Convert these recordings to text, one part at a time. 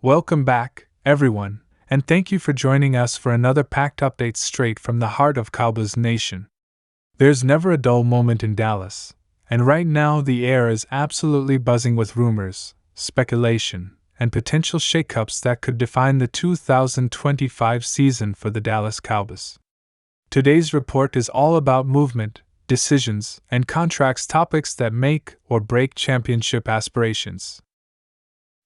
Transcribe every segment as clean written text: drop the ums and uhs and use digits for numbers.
Welcome back, everyone, and thank you for joining us for another packed update straight from the heart of Cowboys Nation. There's never a dull moment in Dallas, and right now the air is absolutely buzzing with rumors, speculation, and potential shakeups that could define the 2025 season for the Dallas Cowboys. Today's report is all about movement, decisions, and contracts, topics that make or break championship aspirations.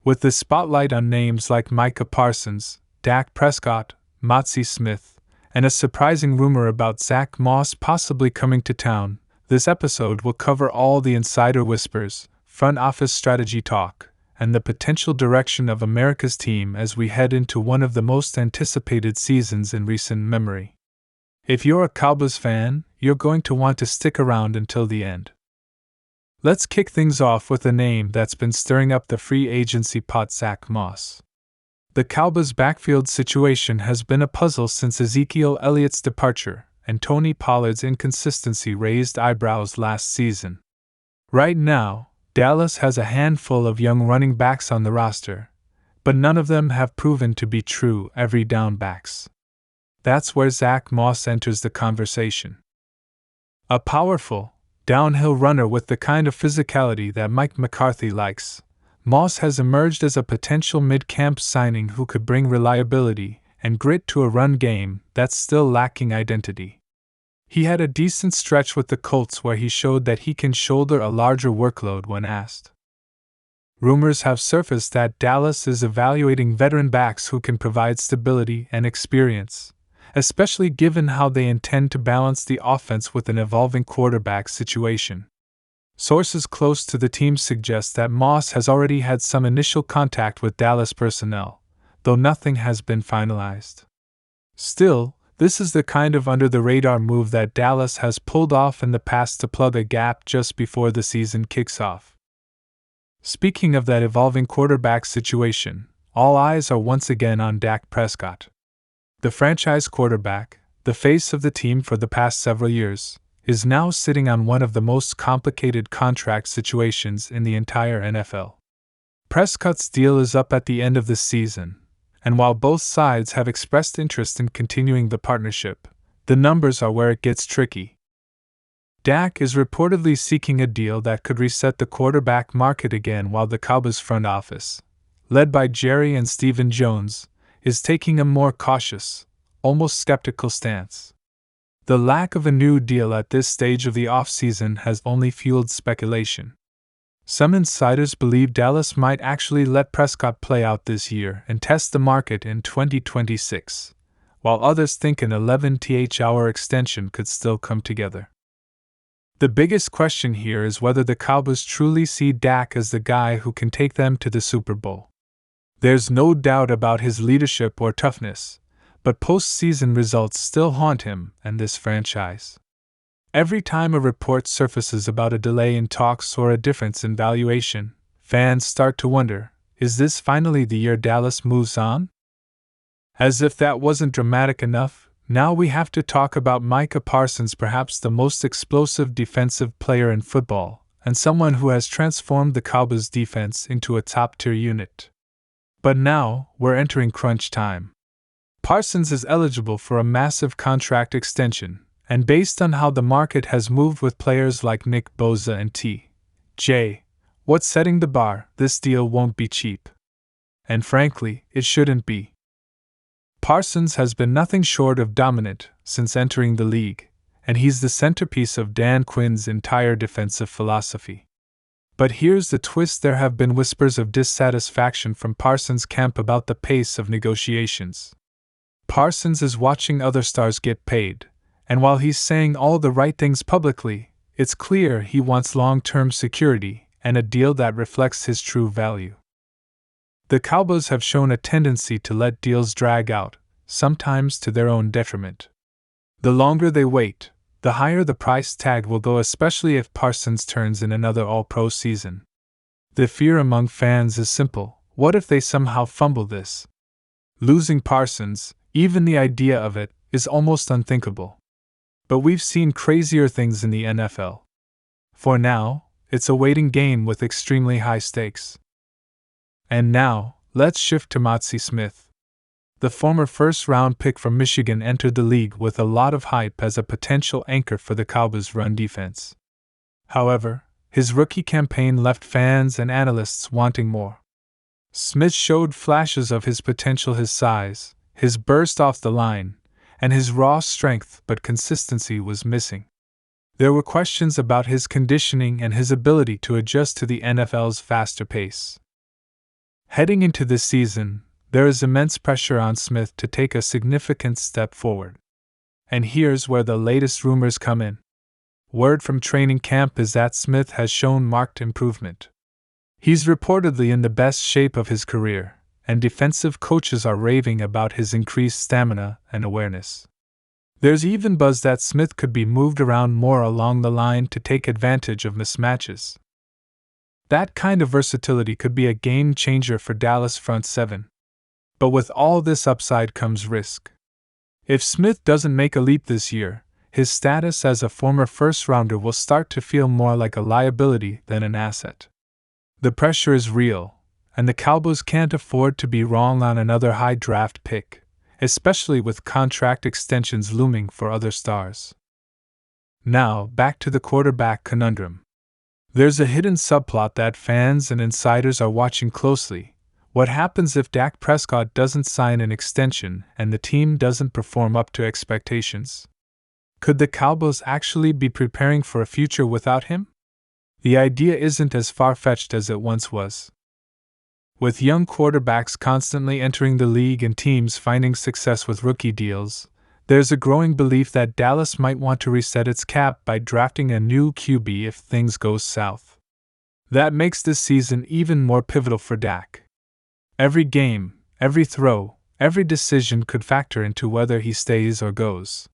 With the spotlight on names like Micah Parsons, Dak Prescott, Mazi Smith, and a surprising rumor about Zack Moss possibly coming to town, this episode will cover all the insider whispers, front office strategy talk, and the potential direction of America's team as we head into one of the most anticipated seasons in recent memory. If you're a Cowboys fan, you're going to want to stick around until the end. Let's kick things off with a name that's been stirring up the free agency pot: Zack Moss. The Cowboys' backfield situation has been a puzzle since Ezekiel Elliott's departure, and Tony Pollard's inconsistency raised eyebrows last season. Right now, Dallas has a handful of young running backs on the roster, but none of them have proven to be true every down backs. That's where Zack Moss enters the conversation. A powerful, downhill runner with the kind of physicality that Mike McCarthy likes, Moss has emerged as a potential mid-camp signing who could bring reliability and grit to a run game that's still lacking identity. He had a decent stretch with the Colts where he showed that he can shoulder a larger workload when asked. Rumors have surfaced that Dallas is evaluating veteran backs who can provide stability and experience, especially given how they intend to balance the offense with an evolving quarterback situation. Sources close to the team suggest that Moss has already had some initial contact with Dallas personnel, though nothing has been finalized. Still, this is the kind of under-the-radar move that Dallas has pulled off in the past to plug a gap just before the season kicks off. Speaking of that evolving quarterback situation, all eyes are once again on Dak Prescott. The franchise quarterback, the face of the team for the past several years, is now sitting on one of the most complicated contract situations in the entire NFL. Prescott's deal is up at the end of the season, and while both sides have expressed interest in continuing the partnership, the numbers are where it gets tricky. Dak is reportedly seeking a deal that could reset the quarterback market again, while the Cowboys front office, led by Jerry and Stephen Jones, is taking a more cautious, almost skeptical stance. The lack of a new deal at this stage of the offseason has only fueled speculation. Some insiders believe Dallas might actually let Prescott play out this year and test the market in 2026, while others think an 11th-hour extension could still come together. The biggest question here is whether the Cowboys truly see Dak as the guy who can take them to the Super Bowl. There's no doubt about his leadership or toughness, but postseason results still haunt him and this franchise. Every time a report surfaces about a delay in talks or a difference in valuation, fans start to wonder, is this finally the year Dallas moves on? As if that wasn't dramatic enough, now we have to talk about Micah Parsons, perhaps the most explosive defensive player in football, and someone who has transformed the Cowboys' defense into a top-tier unit. But now, we're entering crunch time. Parsons is eligible for a massive contract extension, and based on how the market has moved with players like Nick Bosa and T.J. Watt setting the bar, this deal won't be cheap. And frankly, it shouldn't be. Parsons has been nothing short of dominant since entering the league, and he's the centerpiece of Dan Quinn's entire defensive philosophy. But here's the twist: there have been whispers of dissatisfaction from Parsons' camp about the pace of negotiations. Parsons is watching other stars get paid, and while he's saying all the right things publicly, it's clear he wants long-term security and a deal that reflects his true value. The Cowboys have shown a tendency to let deals drag out, sometimes to their own detriment. The longer they wait, the higher the price tag will go, especially if Parsons turns in another All-Pro season. The fear among fans is simple: what if they somehow fumble this? Losing Parsons, even the idea of it, is almost unthinkable. But we've seen crazier things in the NFL. For now, it's a waiting game with extremely high stakes. And now, Let's shift to Mazi Smith. The former first-round pick from Michigan entered the league with a lot of hype as a potential anchor for the Cowboys' run defense. However, his rookie campaign left fans and analysts wanting more. Smith showed flashes of his potential, his size, his burst off the line, and his raw strength, but consistency was missing. There were questions about his conditioning and his ability to adjust to the NFL's faster pace. Heading into this season, there is immense pressure on Smith to take a significant step forward. And here's where the latest rumors come in. Word from training camp is that Smith has shown marked improvement. He's reportedly in the best shape of his career, and defensive coaches are raving about his increased stamina and awareness. There's even buzz that Smith could be moved around more along the line to take advantage of mismatches. That kind of versatility could be a game changer for Dallas front seven. But with all this upside comes risk. If Smith doesn't make a leap this year, his status as a former first-rounder will start to feel more like a liability than an asset. The pressure is real, and the Cowboys can't afford to be wrong on another high draft pick, especially with contract extensions looming for other stars. Now, back to the quarterback conundrum. There's a hidden subplot that fans and insiders are watching closely. What happens if Dak Prescott doesn't sign an extension and the team doesn't perform up to expectations? Could the Cowboys actually be preparing for a future without him? The idea isn't as far-fetched as it once was. With young quarterbacks constantly entering the league and teams finding success with rookie deals, there's a growing belief that Dallas might want to reset its cap by drafting a new QB if things go south. That makes this season even more pivotal for Dak. Every game, every throw, every decision could factor into whether he stays or goes.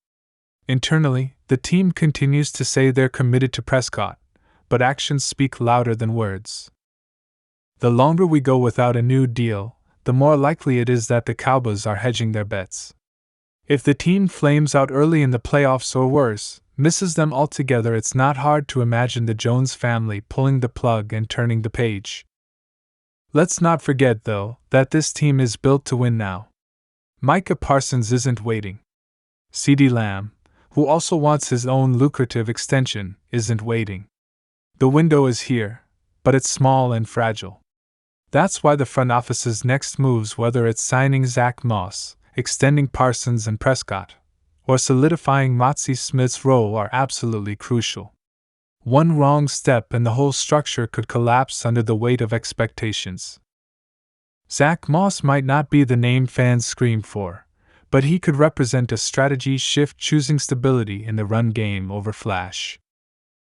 Internally, the team continues to say they're committed to Prescott, but actions speak louder than words. The longer we go without a new deal, the more likely it is that the Cowboys are hedging their bets. If the team flames out early in the playoffs or worse, misses them altogether, it's not hard to imagine the Jones family pulling the plug and turning the page. Let's not forget, though, that this team is built to win now. Micah Parsons isn't waiting. CeeDee Lamb, who also wants his own lucrative extension, isn't waiting. The window is here, but it's small and fragile. That's why the front office's next moves, whether it's signing Zack Moss, extending Parsons and Prescott, or solidifying Mazi Smith's role, are absolutely crucial. One wrong step and the whole structure could collapse under the weight of expectations. Zack Moss might not be the name fans scream for, but he could represent a strategy shift, choosing stability in the run game over flash.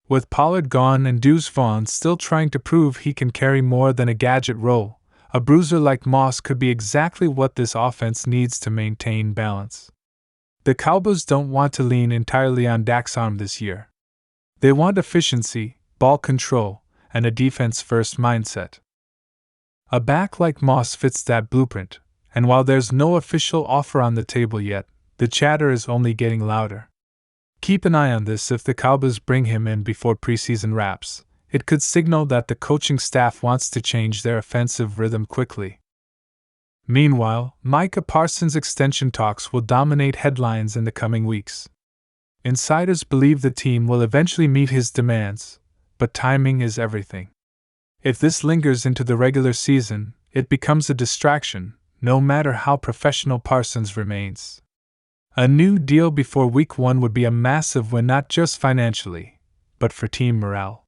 With Pollard gone and Deuce Vaughn still trying to prove he can carry more than a gadget role, a bruiser like Moss could be exactly what this offense needs to maintain balance. The Cowboys don't want to lean entirely on Dak's arm this year. They want efficiency, ball control, and a defense-first mindset. A back like Moss fits that blueprint, and while there's no official offer on the table yet, the chatter is only getting louder. Keep an eye on this. If the Cowboys bring him in before preseason wraps, it could signal that the coaching staff wants to change their offensive rhythm quickly. Meanwhile, Micah Parsons' extension talks will dominate headlines in the coming weeks. Insiders believe the team will eventually meet his demands, but timing is everything. If this lingers into the regular season, it becomes a distraction, no matter how professional Parsons remains. A new deal before Week 1 would be a massive win, not just financially, but for team morale.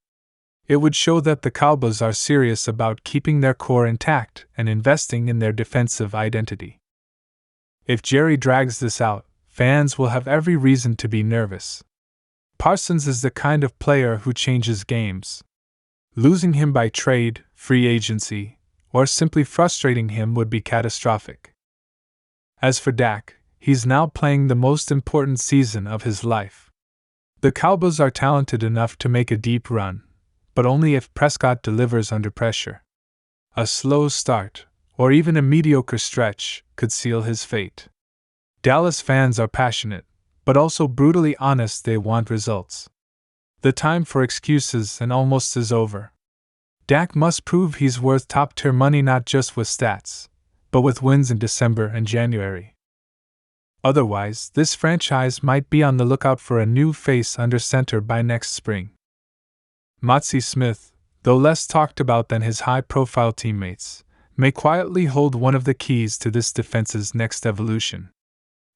It would show that the Cowboys are serious about keeping their core intact and investing in their defensive identity. If Jerry drags this out, fans will have every reason to be nervous. Parsons is the kind of player who changes games. Losing him by trade, free agency, or simply frustrating him would be catastrophic. As for Dak, he's now playing the most important season of his life. The Cowboys are talented enough to make a deep run, but only if Prescott delivers under pressure. A slow start, or even a mediocre stretch, could seal his fate. Dallas fans are passionate, but also brutally honest. They want results. The time for excuses and almost is over. Dak must prove he's worth top-tier money, not just with stats, but with wins in December and January. Otherwise, this franchise might be on the lookout for a new face under center by next spring. Mazi Smith, though less talked about than his high-profile teammates, may quietly hold one of the keys to this defense's next evolution.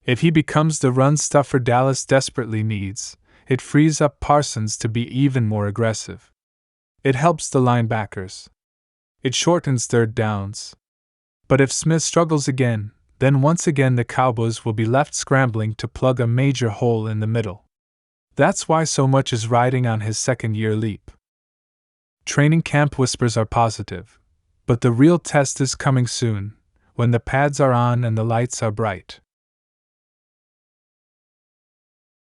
If he becomes the run stuffer Dallas desperately needs, it frees up Parsons to be even more aggressive. It helps the linebackers. It shortens third downs. But if Smith struggles again, then once again the Cowboys will be left scrambling to plug a major hole in the middle. That's why so much is riding on his second-year leap. Training camp whispers are positive, but the real test is coming soon, when the pads are on and the lights are bright.